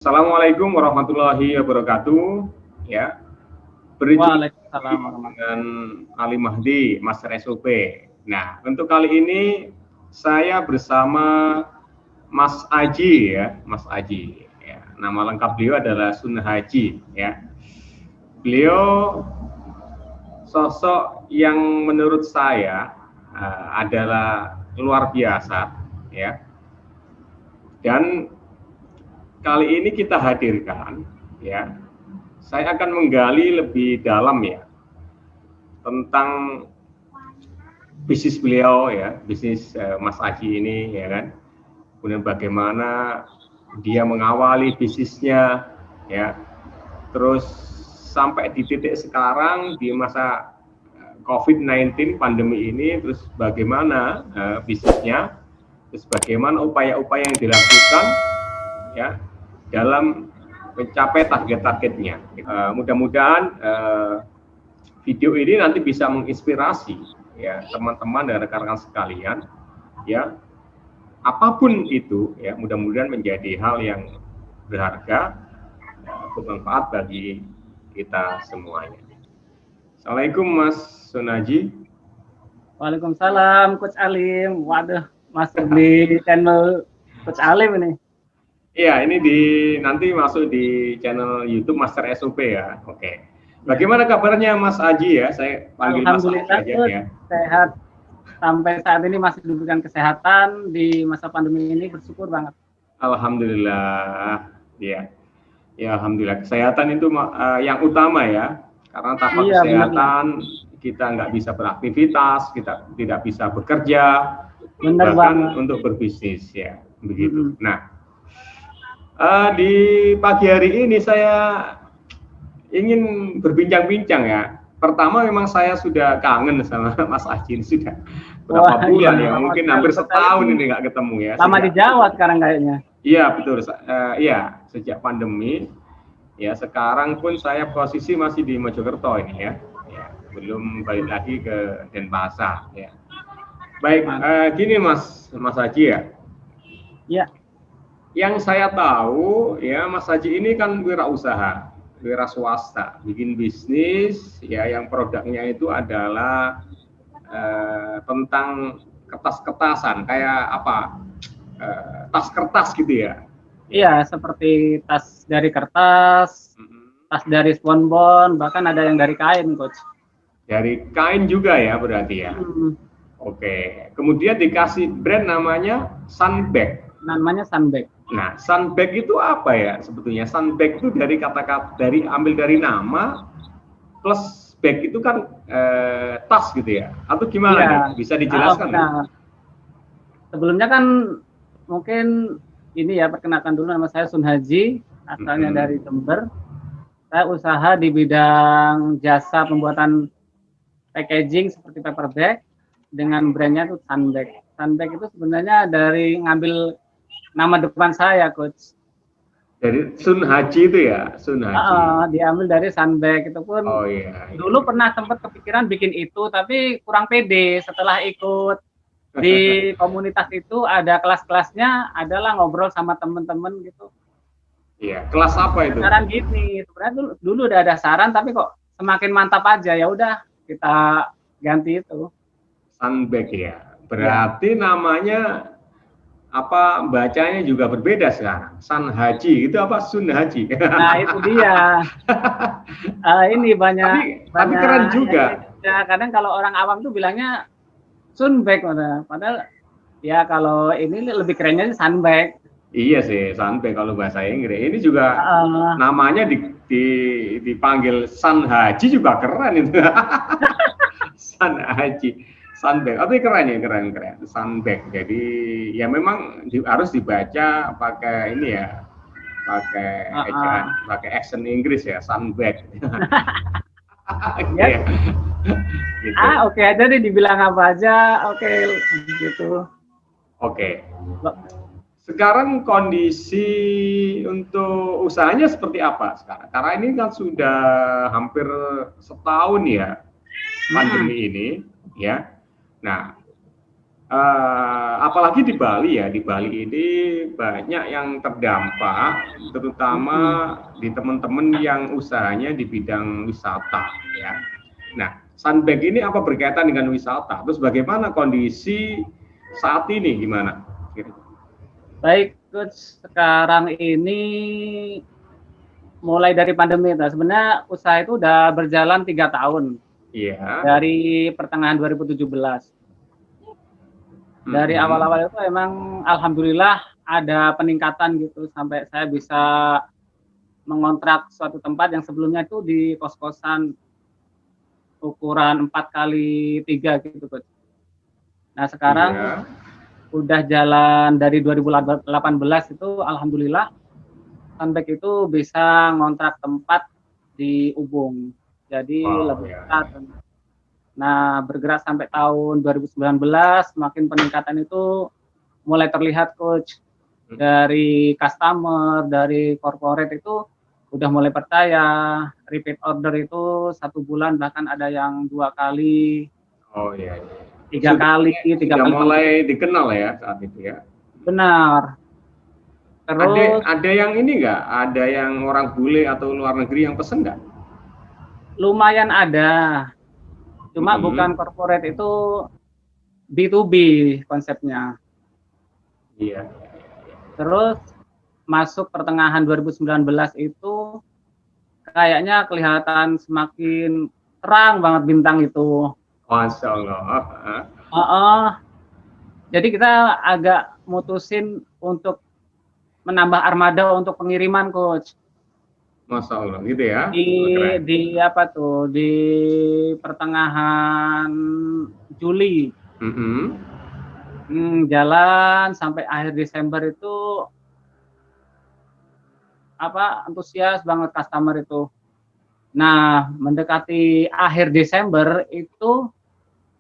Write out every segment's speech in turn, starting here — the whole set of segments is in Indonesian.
Assalamualaikum warahmatullahi wabarakatuh. Ya, berjumpa Waalaikumsalam dengan warahmatullahi. Ali Mahdi, Master SOP. Nah, untuk kali ini saya bersama Mas Aji ya, Mas Aji. Ya, nama lengkap beliau adalah Sun Haji. Ya, beliau sosok yang menurut saya adalah luar biasa. Ya, dan kali ini kita hadirkan ya. Saya akan menggali lebih dalam ya tentang bisnis beliau ya, bisnis Mas Aji ini ya kan. Kemudian bagaimana dia mengawali bisnisnya ya. Terus sampai di titik sekarang di masa COVID-19 pandemi ini, terus bagaimana bisnisnya, terus bagaimana upaya-upaya yang dilakukan ya dalam mencapai target-targetnya. Mudah-mudahan video ini nanti bisa menginspirasi ya teman-teman dan rekan-rekan sekalian ya, apapun itu ya, mudah-mudahan menjadi hal yang berharga, bermanfaat bagi kita semuanya. Assalamualaikum Mas Sunaji. Waalaikumsalam Coach Alim. Waduh, masuk di channel Coach Alim ini. Iya, ini nanti masuk di channel YouTube Master SOP ya. Oke. Bagaimana kabarnya Mas Aji ya? Saya panggil Mas Aji Alhamdulillah aja Coach, ya. sehat sampai saat ini, masih diberikan kesehatan di masa pandemi ini, bersyukur banget. Alhamdulillah. Ya. Ya, alhamdulillah. Kesehatan itu yang utama ya. Karena tanpa kesehatan kita nggak bisa beraktivitas, kita tidak bisa bekerja, bahkan untuk berbisnis ya, begitu. Nah, di pagi hari ini saya ingin berbincang-bincang ya. Pertama memang saya sudah kangen sama Mas Aji, sudah berapa bulan ya, mungkin hampir setahun ini nggak ketemu ya. Lama di Jawa sekarang kayaknya. Iya betul, iya sejak pandemi. Ya sekarang pun saya posisi masih di Mojokerto ini ya, belum balik lagi ke Denpasar ya. Baik, gini Mas Haji ya. Ya. Yang saya tahu ya Mas Haji ini kan wirausaha, wira swasta, bikin bisnis ya yang produknya itu adalah tentang kertas-kertasan kayak apa, tas kertas gitu ya. Iya, seperti tas dari kertas, tas dari spons, bahkan ada yang dari kain, Coach. Dari kain juga ya berarti ya. Oke. Kemudian dikasih brand namanya Sunbag. Namanya Sunbag. Nah, Sunbag itu apa ya sebetulnya? Sunbag itu dari kata-kata ambil dari nama plus bag itu kan tas gitu ya? Atau gimana ya, nih? Bisa dijelaskan? Sebelumnya kan mungkin ini ya, perkenalkan dulu, nama saya Sun Haji, asalnya dari Jember. Saya usaha di bidang jasa pembuatan packaging seperti paper bag dengan brandnya itu Sunbag. Sunbag itu sebenarnya dari ngambil nama depan saya, Coach. Dari Sun Haji itu ya, Sun Haji. Diambil dari Sunbag itu pun. Dulu pernah sempat kepikiran bikin itu, tapi kurang pede. Setelah ikut di komunitas itu, ada kelas-kelasnya, adalah ngobrol sama teman-teman gitu. Iya, kelas apa itu? Saran gini, sebenarnya dulu udah ada saran, tapi kok semakin mantap aja, ya udah kita ganti itu. Sunbag ya, berarti namanya apa, bacanya juga berbeda sekarang. Sun Haji itu apa, Sun Haji? Nah itu dia. Ini banyak. Tapi keren juga. Ya, kadang kalau orang awam tuh bilangnya Sunbag, padahal ya kalau ini lebih kerennya Sunbag. Iya sih, Sunbag kalau bahasa Inggris. Ini juga namanya dipanggil Sun Haji juga keren itu. Sun Haji, Sunbag. Tapi keren ya, keren. Sunbag. Jadi ya memang harus dibaca pakai ini ya, pakai ejaan, pakai accent Inggris ya, Sunbag. Ya. Gitu. Oke aja deh, dibilang apa aja, oke gitu. Oke. Sekarang kondisi untuk usahanya seperti apa sekarang? Karena ini kan sudah hampir setahun ya pandemi ini, ya. Nah, apalagi di Bali ya, di Bali ini banyak yang terdampak, terutama di teman-teman yang usahanya di bidang wisata ya. Nah, Sunbag ini apa berkaitan dengan wisata? Terus bagaimana kondisi saat ini gimana? Baik, Coach, sekarang ini mulai dari pandemi, nah sebenarnya usaha itu udah berjalan 3 tahun. Iya. Dari pertengahan 2017. Dari awal-awal itu emang alhamdulillah ada peningkatan gitu sampai saya bisa mengontrak suatu tempat yang sebelumnya itu di kos-kosan ukuran 4x3 gitu, Coach. Nah, sekarang udah jalan dari 2018 itu alhamdulillah Sunbag itu bisa ngontrak tempat di Ubung. Jadi lebih dekat. Nah, bergerak sampai tahun 2019, makin peningkatan itu mulai terlihat, Coach. Dari customer, dari corporate itu udah mulai percaya. Repeat order itu 1 bulan, bahkan ada yang 2 kali. Oh iya. 3 kali, 3 kali. Mulai dikenal ya saat itu ya. Benar. Terus ada yang ini nggak? Ada yang orang bule atau luar negeri yang pesen nggak? Lumayan ada. Cuma bukan corporate, itu B2B konsepnya. Iya. Terus masuk pertengahan 2019 itu kayaknya kelihatan semakin terang banget bintang itu. Masya Allah. Jadi kita agak mutusin untuk menambah armada untuk pengiriman, Coach. Masya Allah, gitu ya. Di apa tuh? Di pertengahan Juli. Jalan sampai akhir Desember itu antusias banget customer itu. Nah, mendekati akhir Desember itu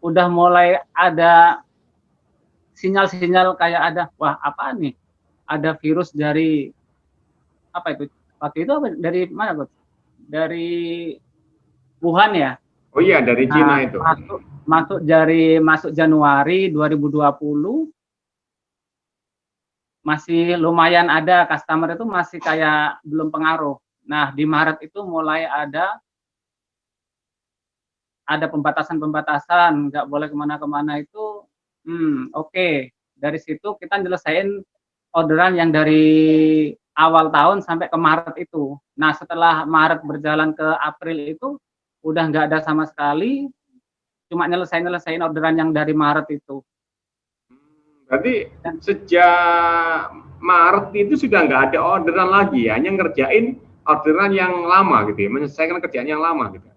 udah mulai ada sinyal-sinyal kayak ada, wah apa nih? Ada virus dari apa itu? Waktu itu dari mana, Coach? Dari Wuhan ya? Oh iya, dari Cina itu. Masuk Januari 2020 masih lumayan ada customer itu masih kayak belum pengaruh. Nah, di Maret itu mulai ada pembatasan-pembatasan, nggak boleh kemana-kemana itu. Oke. Dari situ kita nyelesain orderan yang dari awal tahun sampai ke Maret itu. Nah, setelah Maret berjalan ke April itu udah nggak ada sama sekali, cuma nyelesain orderan yang dari Maret itu. Berarti sejak Maret itu sudah nggak ada orderan lagi, hanya ngerjain orderan yang lama gitu ya, menyelesaikan kerjaan yang lama gitu.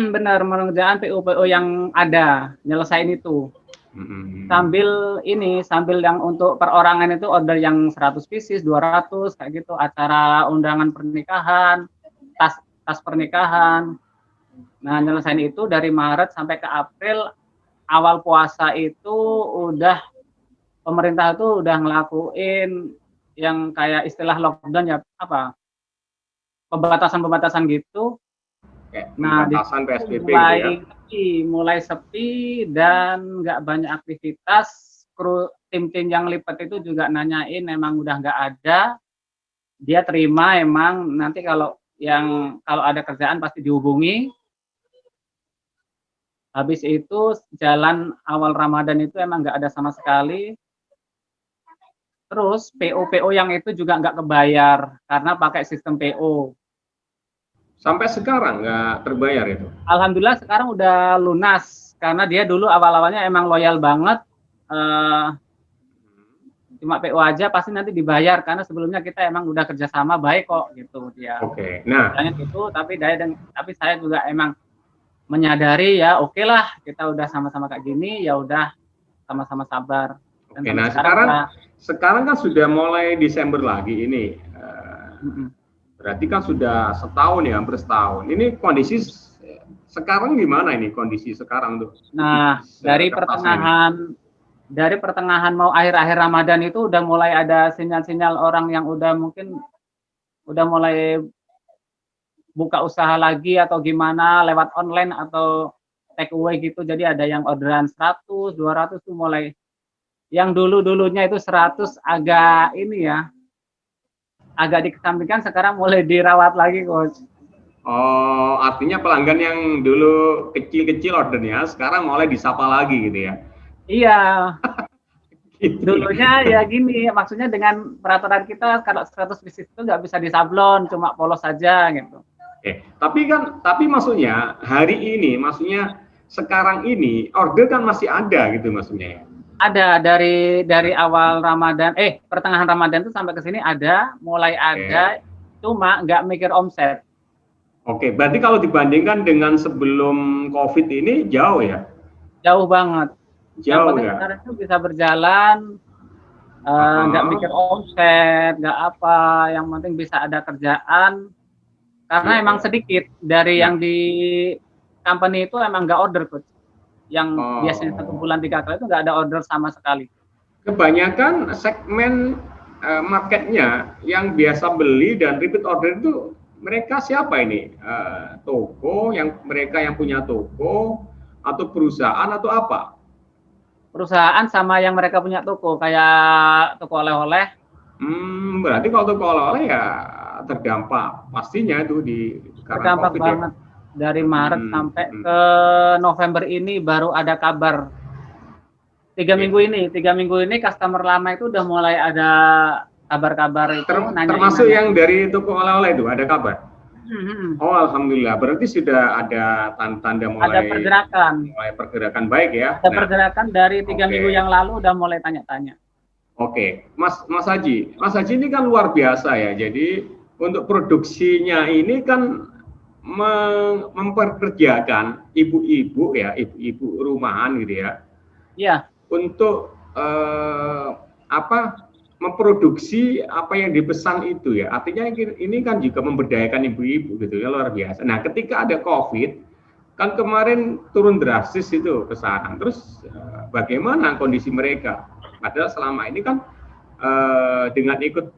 Benar, mengerjakan PO yang ada, nyelesain itu. Sambil yang untuk perorangan itu order yang 100 pieces, 200 kayak gitu, acara undangan pernikahan, tas pernikahan. Nah, nyelesain itu dari Maret sampai ke April. Awal puasa itu udah pemerintah tuh udah ngelakuin yang kayak istilah lockdown ya, pembatasan gitu. Nah, pembatasan PSBB mulai sepi dan nggak banyak aktivitas. Kru tim-tim yang lipat itu juga nanyain, emang udah nggak ada. Dia terima emang nanti kalau ada kerjaan pasti dihubungi. Habis itu jalan awal Ramadan itu emang nggak ada sama sekali. Terus PO yang itu juga nggak kebayar karena pakai sistem PO. Sampai sekarang nggak terbayar itu? Alhamdulillah sekarang udah lunas karena dia dulu awal-awalnya emang loyal banget. Cuma PO aja pasti nanti dibayar karena sebelumnya kita emang udah kerjasama baik kok gitu dia. Oke. Nah, gitu, tapi saya juga emang menyadari ya oke lah kita udah sama-sama kayak gini, ya udah sama-sama sabar. Oke, nah sekarang kan sudah mulai Desember lagi ini. Berarti kan sudah setahun ya, hampir setahun. Ini kondisi sekarang gimana ini kondisi sekarang tuh? Nah, dari pertengahan mau akhir-akhir Ramadan itu udah mulai ada sinyal-sinyal orang yang udah mulai buka usaha lagi atau gimana lewat online atau take away gitu. Jadi ada yang orderan 100, 200 tuh mulai yang dulu-dulunya itu 100 agak ini ya, agak dikesampingkan, sekarang mulai dirawat lagi, Coach. Oh, artinya pelanggan yang dulu kecil-kecil ordernya, sekarang mulai disapa lagi gitu ya? Iya, Gitu ya. dulunya ya gini, maksudnya dengan peraturan kita kalau 100 pieces itu nggak bisa disablon, cuma polos saja gitu. Tapi maksudnya hari ini, maksudnya sekarang ini order kan masih ada gitu maksudnya ya? Ada dari awal Ramadan, pertengahan Ramadan itu sampai ke sini ada, mulai ada, cuma nggak mikir omset. Oke, berarti kalau dibandingkan dengan sebelum COVID ini jauh ya? Jauh banget. Yang Jauh penting ya? sekarang itu bisa berjalan, nggak mikir omset, nggak apa, yang penting bisa ada kerjaan. Karena emang sedikit dari yang di company itu emang nggak order, Coach. Yang biasanya 1 bulan 3 kali itu nggak ada order sama sekali. Kebanyakan segmen marketnya yang biasa beli dan repeat order itu mereka siapa ini? Toko, mereka yang punya toko, atau perusahaan, atau apa? Perusahaan sama yang mereka punya toko, kayak toko oleh-oleh. Berarti kalau toko oleh-oleh ya terdampak pastinya itu karena terdampak COVID banget ya. Dari Maret sampai ke November ini baru ada kabar. 3 minggu ini customer lama itu udah mulai ada kabar-kabar itu. Termasuk yang dari toko oleh-oleh itu ada kabar? Oh, alhamdulillah. Berarti sudah ada tanda-tanda mulai pergerakan baik ya. Ada pergerakan dari 3 minggu yang lalu udah mulai tanya-tanya. Oke, Mas Haji ini kan luar biasa ya. Jadi untuk produksinya ini kan memperkerjakan ibu-ibu ya, ibu-ibu rumahan gitu ya. Iya. Untuk memproduksi apa yang dipesan itu ya. Artinya ini kan juga memberdayakan ibu-ibu gitu ya, luar biasa. Nah, ketika ada COVID kan kemarin turun drastis itu pesanan. Terus bagaimana kondisi mereka? Padahal selama ini kan dengan ikut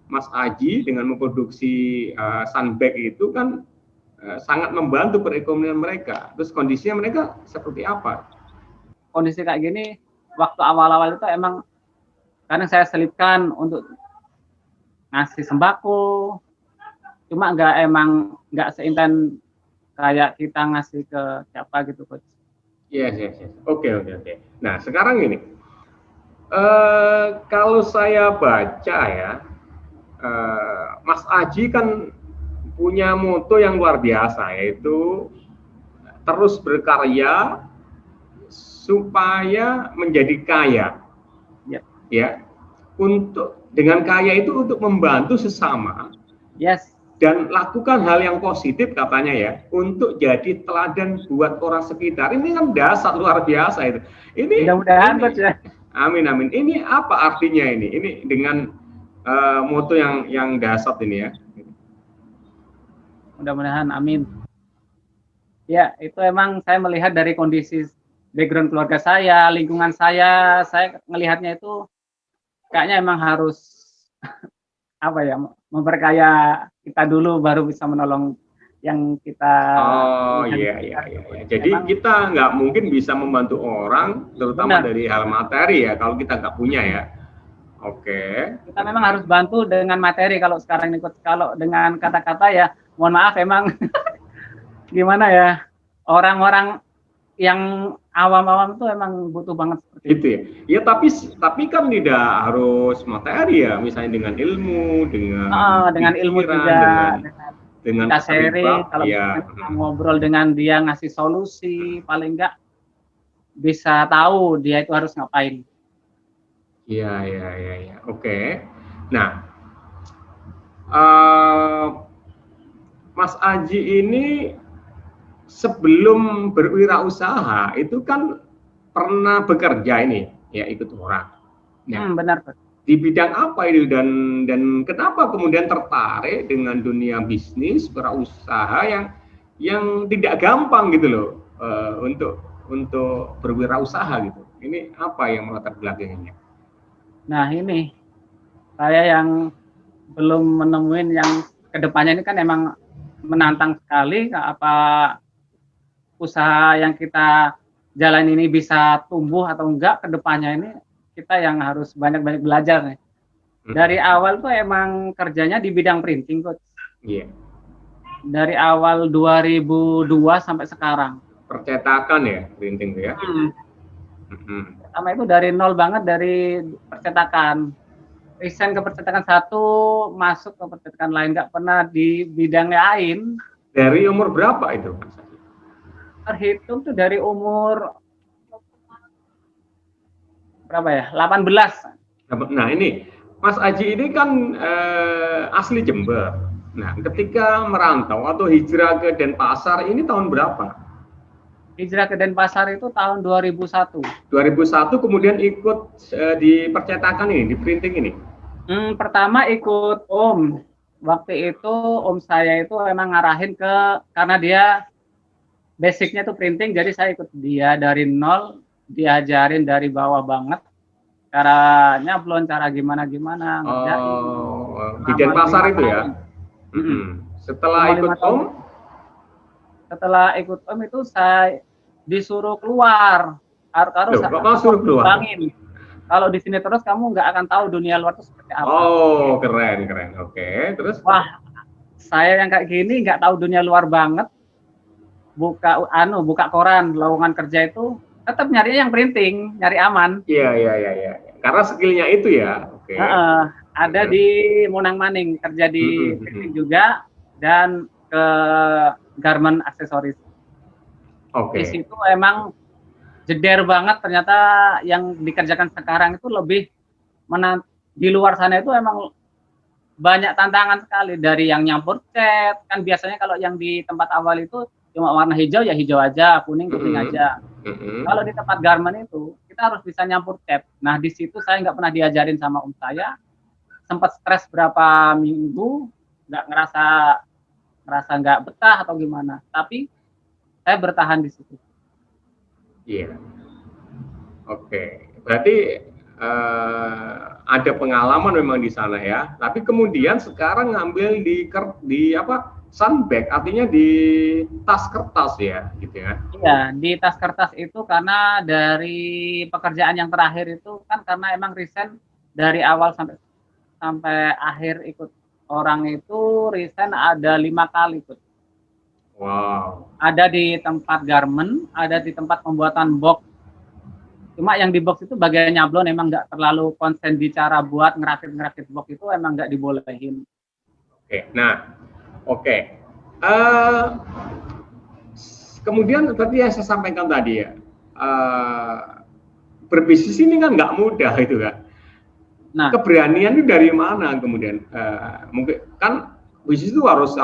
Mas Aji dengan memproduksi sunbag itu kan sangat membantu perekonomian mereka. Terus kondisinya mereka seperti apa? Kondisi kayak gini, waktu awal-awal itu emang kadang saya selipkan untuk ngasih sembako, cuma nggak seinten kayak kita ngasih ke siapa gitu, Coach. Yes. Oke. Nah, sekarang ini, kalau saya baca ya, Mas Aji kan punya moto yang luar biasa, yaitu terus berkarya supaya menjadi kaya. Ya, dengan kaya itu untuk membantu sesama. Yes. Dan lakukan hal yang positif katanya ya, untuk jadi teladan buat orang sekitar. Ini kan dasar luar biasa itu. Ini mudah-mudahan, Coach ya. Amin. Ini apa artinya ini? Ini dengan moto yang dasar ini ya. Mudah-mudahan, amin. Ya, itu emang saya melihat dari kondisi background keluarga saya, lingkungan saya ngelihatnya itu kayaknya emang harus memperkaya kita dulu baru bisa menolong yang kita. Oh iya. Jadi emang, kita nggak mungkin bisa membantu orang, terutama dari hal materi ya, kalau kita nggak punya ya. Oke. Kita memang harus bantu dengan materi kalau sekarang ini. Kalau dengan kata-kata ya, mohon maaf emang gimana ya, orang-orang yang awam-awam itu emang butuh banget seperti itu ya. Ya tapi kan tidak harus materi ya, misalnya dengan ilmu, dengan ilmu juga, dengan kita sharing, kalau ya. Ngobrol dengan dia ngasih solusi, paling enggak bisa tahu dia itu harus ngapain. Iya. Oke. Nah, Mas Aji ini sebelum berwirausaha itu kan pernah bekerja ini ya, ikut orang. Ya, benar, Pak. Di bidang apa itu dan kenapa kemudian tertarik dengan dunia bisnis wirausaha yang tidak gampang gitu loh, untuk berwirausaha gitu. Ini apa yang melatar belakangnya? Nah, ini saya yang belum menemuin yang kedepannya ini kan emang menantang sekali, apa usaha yang kita jalan ini bisa tumbuh atau enggak kedepannya ini kita yang harus banyak-banyak belajar nih. Dari awal tuh emang kerjanya di bidang printing, Coach. Iya. Dari awal 2002 sampai sekarang. Percetakan ya, printing ya. Pertama itu dari nol banget, dari percetakan. Resign ke percetakan satu, masuk ke percetakan lain, nggak pernah di bidang lain. Dari umur berapa itu? Terhitung tuh dari umur berapa ya? 18. Nah ini, Mas Aji ini kan asli Jember. Nah, ketika merantau atau hijrah ke Denpasar ini tahun berapa? Hijrah ke Denpasar itu tahun 2001. 2001 kemudian ikut di percetakan ini, di printing ini? Pertama ikut Om. Waktu itu Om saya itu emang ngarahin karena dia basicnya tuh printing, jadi saya ikut dia dari nol, diajarin dari bawah banget. Cara nyablon, cara gimana-gimana, ngerjain. Di Denpasar itu ya? Setelah ikut Om itu saya disuruh keluar. Harus suruh keluar. Kalau di sini terus kamu nggak akan tahu dunia luar itu seperti apa. Oh, keren. Oke, terus? Wah, saya yang kayak gini nggak tahu dunia luar banget. Buka koran, lowongan kerja itu tetap nyarinya yang printing, nyari aman. Iya. Karena skillnya itu ya. Oke. Ada di Monang Maning, kerja di printing juga, dan ke garment aksesoris. Di situ emang jeder banget, ternyata yang dikerjakan sekarang itu lebih di luar sana itu emang banyak tantangan sekali, dari yang nyampur cat, kan biasanya kalau yang di tempat awal itu cuma warna hijau ya hijau aja, kuning aja. Kalau di tempat garment itu kita harus bisa nyampur cat. Nah di situ saya nggak pernah diajarin sama om saya, sempat stres berapa minggu, ngerasa nggak betah atau gimana, tapi saya bertahan di situ. Iya. Oke, berarti ada pengalaman memang di sana ya. Tapi kemudian sekarang ngambil di sunbag, artinya di tas kertas ya, gitu ya? Iya, di tas kertas itu karena dari pekerjaan yang terakhir itu kan karena emang resign dari awal sampai akhir ikut orang itu resign ada 5 kali ikut. Wow. Ada di tempat garment, ada di tempat pembuatan box. Cuma yang di box itu bagian nyablon emang nggak terlalu konsen di cara buat ngerakit box, itu emang nggak dibolehin. Oke. Kemudian seperti yang saya sampaikan tadi ya, berbisnis ini kan nggak mudah itu kan. Nah, keberanian itu dari mana kemudian? Mungkin kan bisnis itu harus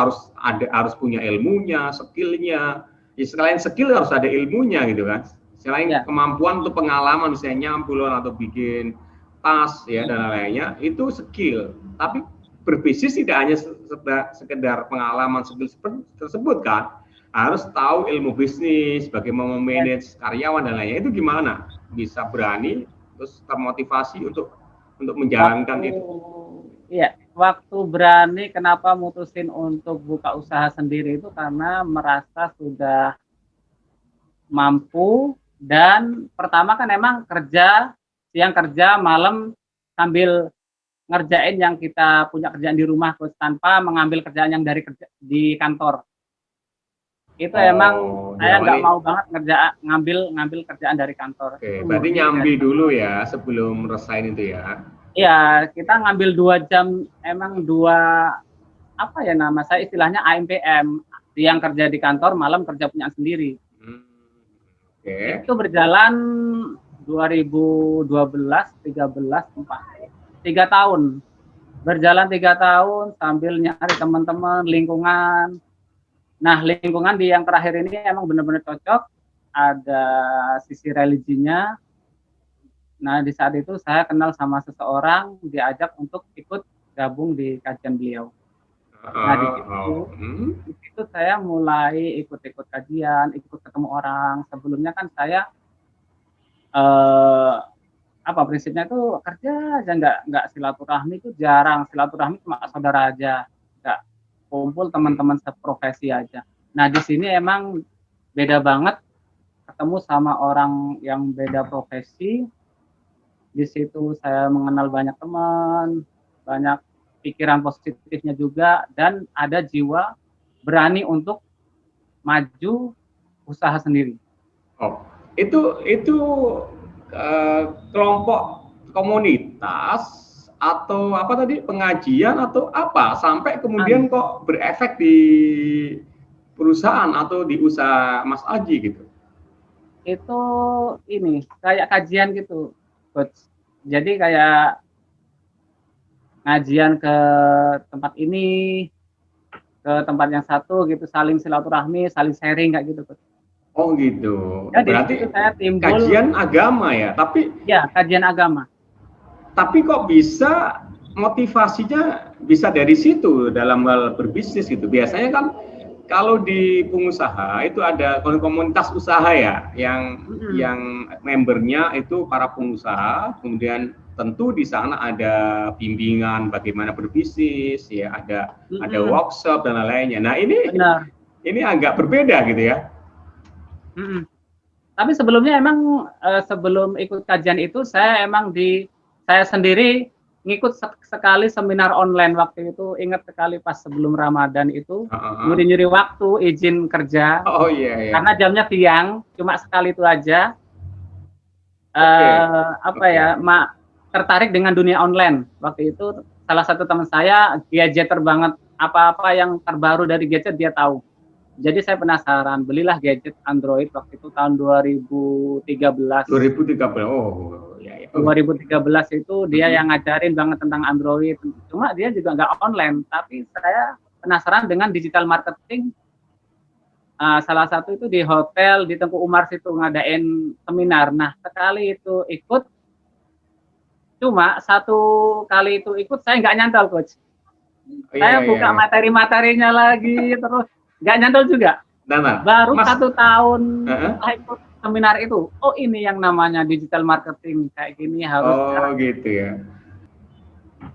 punya ilmunya, skillnya. Ya, selain skill harus ada ilmunya gitu kan. Selain kemampuan untuk pengalaman, misalnya nyampulon atau bikin tas ya dan lainnya, itu skill. Tapi berbisnis tidak hanya sekedar pengalaman skill tersebut kan, harus tahu ilmu bisnis, bagaimana memanage karyawan dan lainnya. Itu gimana bisa berani terus termotivasi untuk menjalankan itu? Iya, waktu berani kenapa mutusin untuk buka usaha sendiri itu karena merasa sudah mampu, dan pertama kan emang siang kerja, malam sambil ngerjain yang kita punya kerjaan di rumah, terus tanpa mengambil kerjaan yang di kantor. Itu emang saya nggak mau banget ngambil kerjaan dari kantor. Oke, berarti nyambi dulu ya sebelum resign itu ya? Iya, kita ngambil 2 jam, emang saya istilahnya AMPM, siang kerja di kantor, malam kerja punya sendiri. Itu berjalan 2012, 13, 3 tahun. Berjalan 3 tahun sambil nyari teman-teman, lingkungan. Nah, lingkungan di yang terakhir ini emang benar-benar cocok, ada sisi religinya. Nah, di saat itu saya kenal sama seseorang, diajak untuk ikut gabung di kajian beliau. Nah, di situ saya mulai ikut-ikut kajian, ikut ketemu orang. Sebelumnya kan saya prinsipnya itu kerja aja, nggak silaturahmi, itu jarang. Silaturahmi cuma saudara aja, nggak kumpul teman-teman seprofesi aja. Nah, di sini emang beda banget ketemu sama orang yang beda profesi. Di situ saya mengenal banyak teman, banyak pikiran positifnya juga, dan ada jiwa berani untuk maju usaha sendiri. Oh, itu kelompok komunitas atau apa tadi, pengajian atau apa sampai kemudian kok berefek di perusahaan atau di usaha Mas Aji gitu? Itu ini kayak kajian gitu, Coach. Jadi kayak ngajian ke tempat ini, ke tempat yang satu gitu, saling silaturahmi, saling sharing kayak gitu, Coach. Oh gitu. Ya di Berarti situ saya timbul kajian agama ya, ya kajian agama. tapi kok bisa motivasinya bisa dari situ dalam hal berbisnis gitu. Biasanya kan kalau di pengusaha itu ada komunitas usaha ya, yang membernya itu para pengusaha, kemudian tentu di sana ada bimbingan bagaimana berbisnis, ya ada workshop dan lain-lainnya. Nah ini agak berbeda gitu ya. Tapi sebelumnya emang sebelum ikut kajian itu saya sendiri ngikut sekali seminar online waktu itu, ingat sekali pas sebelum Ramadan itu, nyuri-nyuri waktu izin kerja. Oh iya. Karena jamnya siang, cuma sekali itu aja. Tertarik dengan dunia online. Waktu itu salah satu teman saya gadgeter banget, apa-apa yang terbaru dari gadget dia tahu. Jadi saya penasaran, belilah gadget Android waktu itu tahun 2013. 2013, oh ya. 2013 itu dia yang ngajarin banget tentang Android. Cuma dia juga nggak online, tapi saya penasaran dengan digital marketing. Salah satu itu di hotel di Tengku Umar situ ngadain seminar. Nah sekali itu ikut, cuma satu kali itu ikut saya nggak nyantol, Coach. Saya buka materi-materinya lagi terus nggak nyantol juga. Baru Mas, 1 tahun setelah ikut seminar itu, oh ini yang namanya digital marketing, kayak gini harus. Oh gitu ya.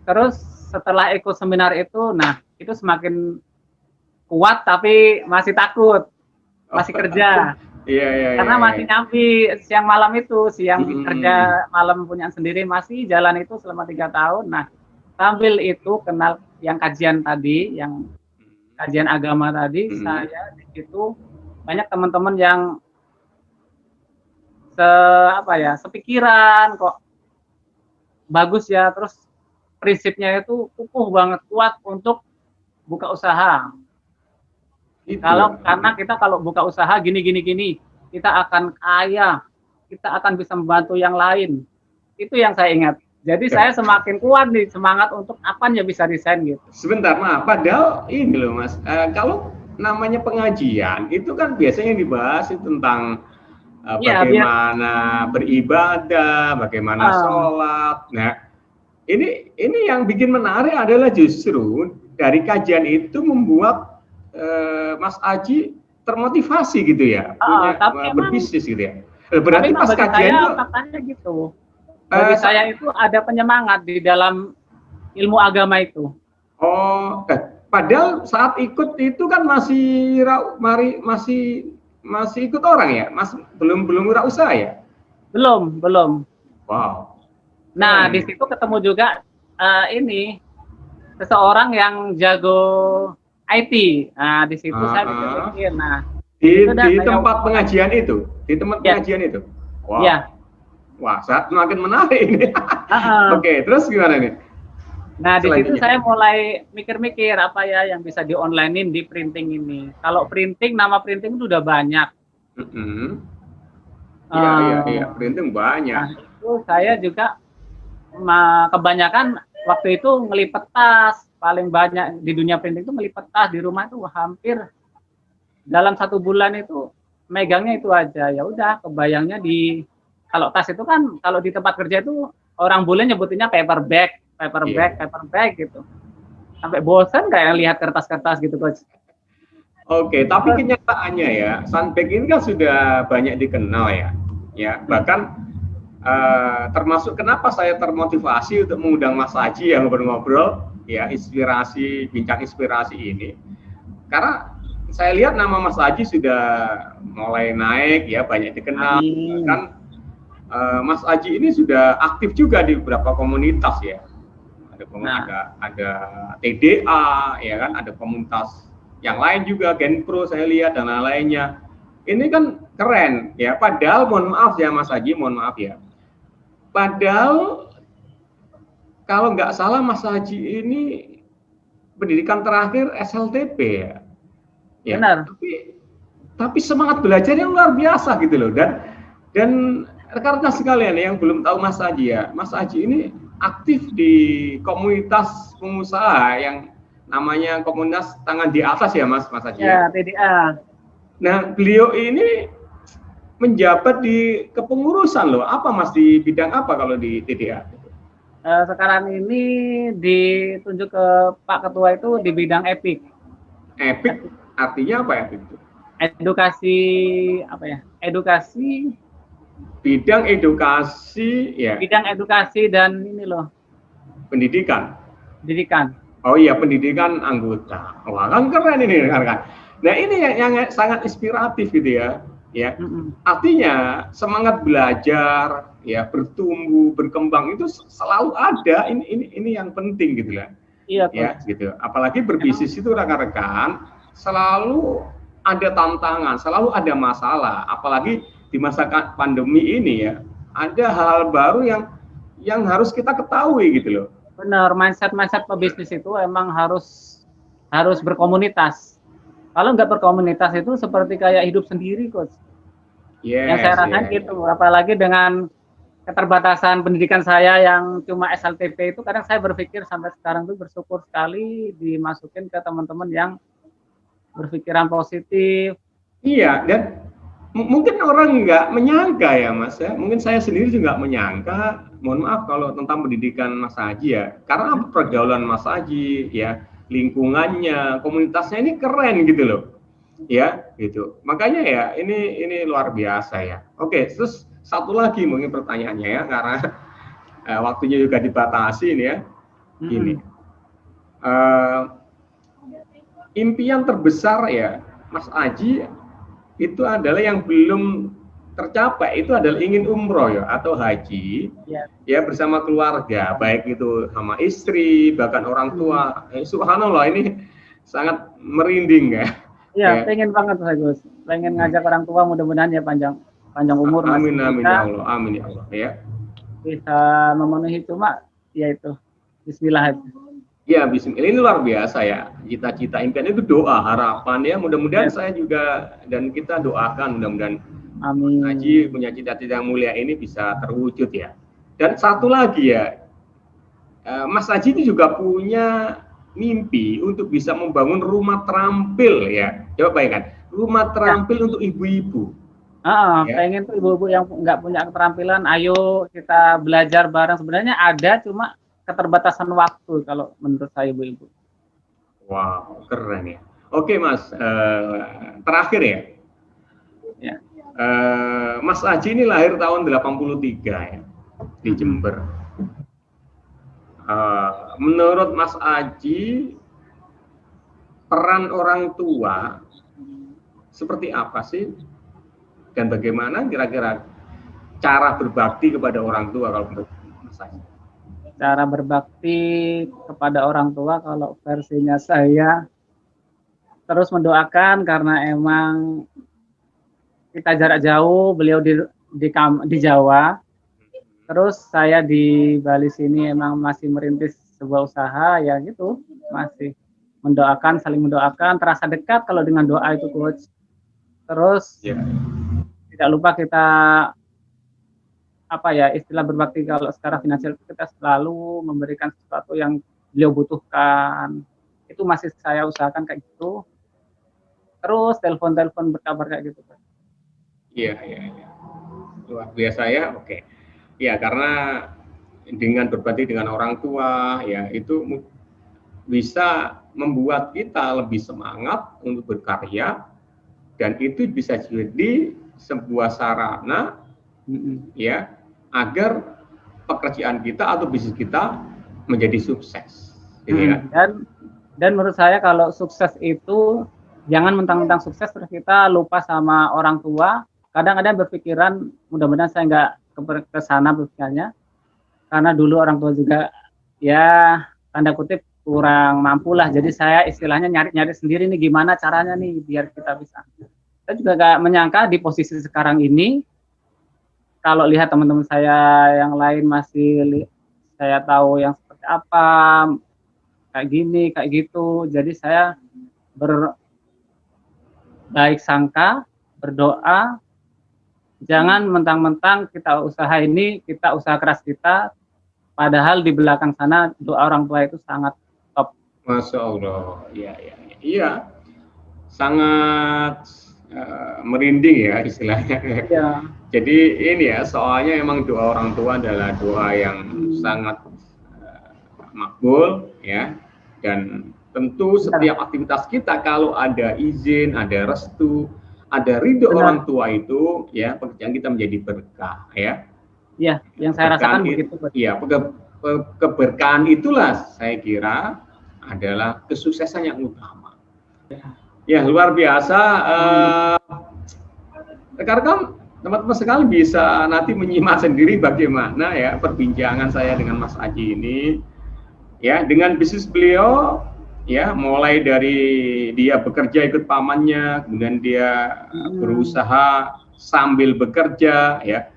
Terus setelah ikut seminar itu, nah itu semakin kuat tapi masih takut, masih kerja. Iya. Karena masih nyampi siang malam itu, siang kerja, malam punya sendiri, masih jalan itu selama 3 tahun. Nah sambil itu kenal yang kajian tadi, yang kajian agama tadi, saya di situ banyak teman-teman yang sepikiran kok, bagus ya, terus prinsipnya itu kukuh banget, kuat untuk buka usaha. Karena kita kalau buka usaha gini, kita akan kaya, kita akan bisa membantu yang lain. Itu yang saya ingat. Jadi saya semakin kuat nih semangat untuk apa ya bisa desain gitu. Sebentar, padahal ini loh Mas, kalau namanya pengajian itu kan biasanya dibahas tentang bagaimana beribadah, bagaimana sholat. Nah, ini yang bikin menarik adalah justru dari kajian itu membuat Mas Aji termotivasi gitu ya, punya berbisnis gitu ya. Berarti pas kajian itu faktanya gitu. Bagi saya itu ada penyemangat di dalam ilmu agama itu. Oh, padahal saat ikut itu kan masih ikut orang ya, belum wirausaha ya? Belum. Wow. Nah di situ ketemu juga ini seseorang yang jago IT. Nah di situ saya pikir, nah di tempat pengajian itu, pengajian itu. Wow. Ya. Wah, semakin menarik ini. Oke, terus gimana nih? Nah, di situ saya mulai mikir-mikir apa ya yang bisa di-online-in di printing ini. Kalau printing, nama printing itu udah banyak. Iya, printing banyak. Nah, itu saya juga kebanyakan waktu itu ngelipet tas. Paling banyak di dunia printing itu ngelipet tas di rumah itu hampir dalam 1 bulan itu megangnya itu aja. Ya udah, kebayangnya kalau tas itu kan kalau di tempat kerja itu orang bule nyebutinnya paper bag gitu. Sampai bosan kayak lihat kertas-kertas gitu, Coach. Oke, tapi kenyataannya ya, Sunbag ini kan sudah banyak dikenal ya. Bahkan termasuk kenapa saya termotivasi untuk mengundang Mas Aji yang ngobrol-ngobrol, ya bincang inspirasi ini, karena saya lihat nama Mas Aji sudah mulai naik ya, banyak dikenal. Kan Mas Aji ini sudah aktif juga di beberapa komunitas ya. Ada TDA ya kan, ada komunitas yang lain juga, Genpro saya lihat dan lain-lainnya. Ini kan keren ya, padahal mohon maaf ya Mas Haji, mohon maaf ya. Padahal kalau nggak salah Mas Haji ini pendidikan terakhir SLTP ya. Benar. Tapi semangat belajarnya luar biasa gitu loh. Dan rekan-rekan sekalian yang belum tahu Mas Haji ya, Mas Haji ini aktif di komunitas pengusaha yang namanya komunitas tangan di atas ya Mas Haji ya. TDA. Nah, beliau ini menjabat di kepengurusan loh. Apa Mas, di bidang apa kalau di TDA? Sekarang ini ditunjuk ke Pak Ketua itu di bidang EPIK. EPIK artinya apa EPIK itu? Edukasi apa ya? Edukasi. Bidang edukasi ya. Bidang edukasi dan ini loh. Pendidikan. Pendidikan. Oh iya, pendidikan anggota. Wah, kan keren ini rekan-rekan. Nah, ini yang sangat inspiratif gitu ya. Ya. Artinya semangat belajar, ya, bertumbuh, berkembang itu selalu ada. Ini yang penting gitu lah. Iya, ya, gitu. Apalagi berbisnis itu rekan-rekan selalu ada tantangan, selalu ada masalah. Apalagi di masa pandemi ini ya, ada hal baru yang harus kita ketahui gitu loh. Benar, mindset pebisnis itu emang harus berkomunitas. Kalau nggak berkomunitas itu seperti kayak hidup sendiri, Coach. Yang saya rasain gitu, apalagi dengan keterbatasan pendidikan saya yang cuma SLTP itu, kadang saya berpikir sampai sekarang tuh bersyukur sekali dimasukin ke teman-teman yang berpikiran positif. Iya, dan mungkin orang nggak menyangka ya Mas ya, mungkin saya sendiri juga nggak menyangka, mohon maaf kalau tentang pendidikan Mas Haji ya, karena pergaulan Mas Haji ya, lingkungannya, komunitasnya ini keren gitu loh, ya gitu. Makanya ya ini luar biasa ya. Oke, terus satu lagi mungkin pertanyaannya ya, karena waktunya juga dibatasi ini ya. Gini, impian terbesar ya Mas Haji itu adalah yang belum tercapai, itu adalah ingin umroh ya atau haji ya bersama keluarga, baik itu sama istri bahkan orang tua. Subhanallah, ini sangat merinding ya. Iya, pengen banget saya Gus, pengen ngajak orang tua, mudah-mudahan ya panjang umur. Amin amin ya Allah, amin ya Allah ya. Bisa memenuhi, cuma ya itu Bismillah. Ya, bismillah, ini luar biasa ya, cita-cita impian itu doa, harapan ya, mudah-mudahan saya juga dan kita doakan mudah-mudahan amin. Haji punya cita-cita yang mulia ini bisa terwujud ya. Dan satu lagi ya, Mas Haji ini juga punya mimpi untuk bisa membangun rumah terampil ya. Coba bayangkan, rumah terampil untuk ibu-ibu. Ya. Pengen tuh ibu-ibu yang nggak punya keterampilan, ayo kita belajar bareng. Sebenarnya ada, cuma keterbatasan waktu kalau menurut saya ibu-ibu. Wow, keren ya. Oke Mas, terakhir ya. Mas Haji ini lahir tahun 83 ya di Jember. Menurut Mas Haji, peran orang tua seperti apa sih? Dan bagaimana kira-kira cara berbakti kepada orang tua kalau menurut Mas Haji? Cara berbakti kepada orang tua kalau versinya saya terus mendoakan, karena emang kita jarak jauh, beliau di Jawa, terus saya di Bali sini emang masih merintis sebuah usaha ya gitu, masih mendoakan, saling mendoakan, terasa dekat kalau dengan doa itu Coach. Terus tidak lupa kita apa ya, istilah berbakti kalau secara finansial kita selalu memberikan sesuatu yang beliau butuhkan. Itu masih saya usahakan kayak gitu. Terus telepon berkabar kayak gitu. Iya. Luar biasa ya. Oke. Ya, karena dengan berbakti dengan orang tua ya itu bisa membuat kita lebih semangat untuk berkarya, dan itu bisa jadi sebuah sarana ya agar pekerjaan kita atau bisnis kita menjadi sukses. Gitu ya. Dan menurut saya kalau sukses itu jangan mentang-mentang sukses terus kita lupa sama orang tua. Kadang-kadang berpikiran mudah-mudahan saya ke sana misalnya, karena dulu orang tua juga ya tanda kutip kurang mampu lah, jadi saya istilahnya nyari-nyari sendiri nih gimana caranya nih biar kita bisa. Saya juga gak menyangka di posisi sekarang ini, kalau lihat teman-teman saya yang lain masih saya tahu yang seperti apa, kayak gini, kayak gitu. Jadi saya berbaik sangka, berdoa, jangan mentang-mentang kita usaha ini, kita usaha keras kita, padahal di belakang sana doa orang tua itu sangat top. Masya Allah, iya, sangat merinding ya istilahnya. Ya. Jadi ini ya, soalnya emang doa orang tua adalah doa yang sangat makbul ya, dan tentu setiap aktivitas kita kalau ada izin, ada restu, ada ridho orang tua itu ya, pekerjaan kita menjadi berkah ya. Iya, yang saya rasakan begitu. Iya, keberkahan itulah saya kira adalah kesuksesan yang utama. Ya, luar biasa. Rekan-rekan, teman-teman sekali bisa nanti menyimak sendiri bagaimana ya perbincangan saya dengan Mas Aji ini. Ya, dengan bisnis beliau, ya mulai dari dia bekerja ikut pamannya, kemudian dia berusaha sambil bekerja, ya.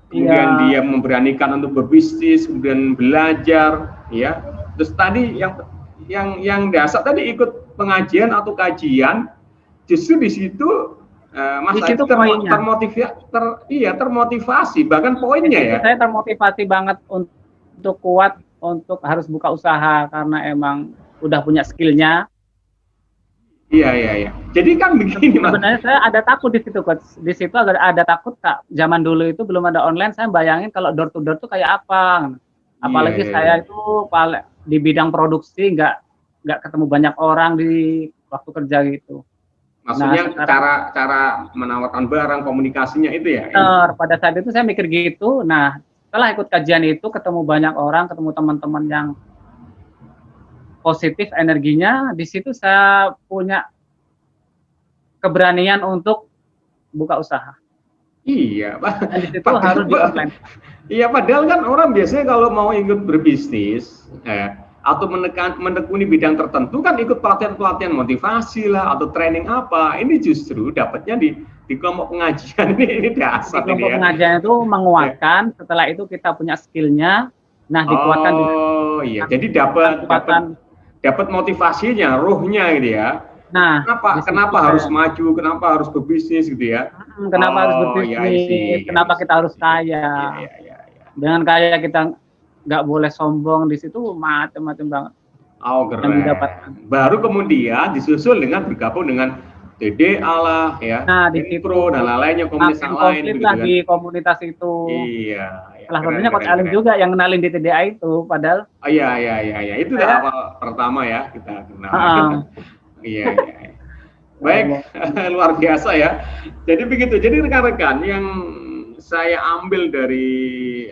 Kemudian dia memberanikan untuk berbisnis, kemudian belajar, ya. Terus tadi yang dasar tadi ikut pengajian atau kajian, justru di situ Mas Aji termotivasi, bahkan poinnya ya. Saya termotivasi banget untuk kuat, untuk harus buka usaha karena emang udah punya skillnya. Iya. Jadi kan begini, Mas. Sebenarnya saya ada takut di situ, Coach. Di situ ada takut, Kak. Zaman dulu itu belum ada online, saya bayangin kalau door to door tuh kayak apa. Apalagi saya itu di bidang produksi, nggak ketemu banyak orang di waktu kerja gitu. Maksudnya cara menawarkan barang, komunikasinya itu ya? Pada saat itu saya mikir gitu. Nah, setelah ikut kajian itu, ketemu banyak orang, ketemu teman-teman yang positif energinya, di situ saya punya keberanian untuk buka usaha. Iya, Pak. Dan di situ harus di online. Iya, padahal kan orang biasanya kalau mau ikut berbisnis atau menekuni bidang tertentu kan ikut pelatihan motivasi lah atau training apa. Ini justru dapatnya di kelompok pengajian ini dasar. Di kelompok pengajian itu menguatkan. Setelah itu kita punya skillnya. Nah, dikuatkan. Oh iya, jadi dapat motivasinya, ruhnya gitu ya. Nah, kenapa harus maju, kenapa harus berbisnis gitu ya? Kenapa harus berbisnis? Kenapa kita harus kaya? Iya. Dengan kaya kita nggak boleh sombong, di situ macam-macam banget. Oh, keren. Baru kemudian disusul dengan bergabung dengan TDA lah ya. Nah, di situ dan lainnya komunitas lain gitu kan. Di komunitas itu. Iya. Salah satunya Coach Alim juga yang kenalin di TDA itu, padahal. Oh, iya. Itu awal pertama ya kita kenal. Iya. Baik, luar biasa ya. Jadi begitu. Jadi rekan-rekan yang saya ambil dari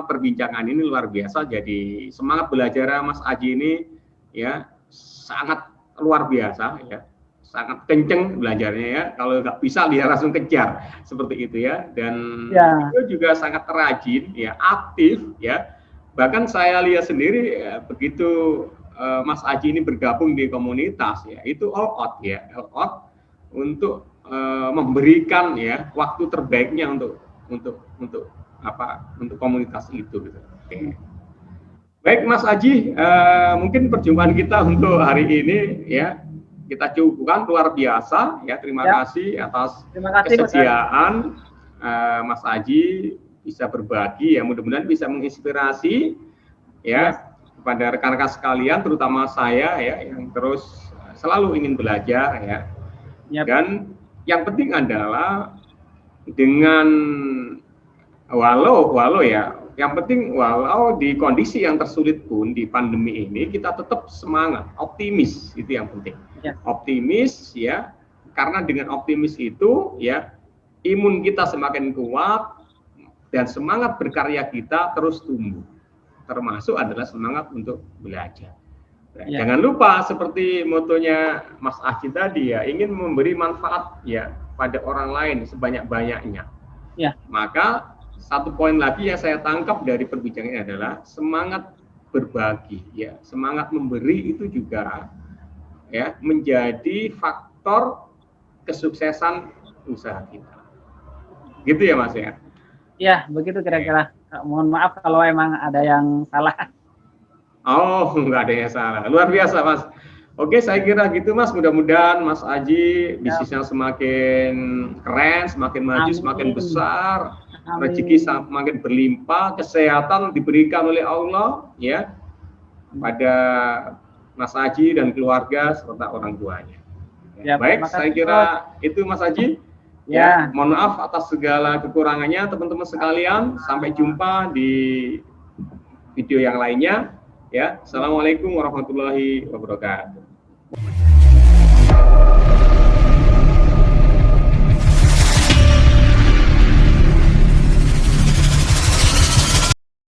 perbincangan ini luar biasa. Jadi semangat belajar Mas Aji ini ya sangat luar biasa ya. Sangat kenceng belajarnya ya. Kalau nggak bisa dia langsung kejar seperti itu ya. Dan itu juga sangat rajin ya, aktif ya. Bahkan saya lihat sendiri ya, begitu Mas Aji ini bergabung di komunitas ya, itu all out untuk memberikan ya waktu terbaiknya untuk komunitas itu gitu. Oke. Baik Mas Aji, mungkin perjumpaan kita untuk hari ini ya kita cukupkan, luar biasa ya. Terima kasih atas kesediaan Mas Aji bisa berbagi ya, mudah-mudahan bisa menginspirasi ya kepada rekan-rekan sekalian, terutama saya ya yang terus selalu ingin belajar ya. Dan yang penting adalah dengan walau ya, yang penting walau di kondisi yang tersulit pun di pandemi ini kita tetap semangat, optimis, itu yang penting. Optimis ya, karena dengan optimis itu ya imun kita semakin kuat dan semangat berkarya kita terus tumbuh. Termasuk adalah semangat untuk belajar. Jangan lupa seperti motonya Mas Aji tadi ya, ingin memberi manfaat ya pada orang lain sebanyak-banyaknya. Maka satu poin lagi yang saya tangkap dari perbincangan ini adalah semangat berbagi, ya, semangat memberi itu juga ya menjadi faktor kesuksesan usaha kita. Gitu ya Mas ya? Ya, begitu kira-kira. Mohon maaf kalau emang ada yang salah. Oh, nggak ada yang salah. Luar biasa Mas. Oke, saya kira gitu Mas. Mudah-mudahan Mas Aji bisnisnya semakin keren, semakin maju, Amin. semakin besar, Amin. rezeki semakin berlimpah, kesehatan diberikan oleh Allah ya pada Mas Aji dan keluarga serta orang tuanya. Ya, baik, makasih, saya kira itu Mas Aji. Ya. Mohon maaf atas segala kekurangannya teman-teman sekalian. Sampai jumpa di video yang lainnya. Ya, assalamualaikum warahmatullahi wabarakatuh.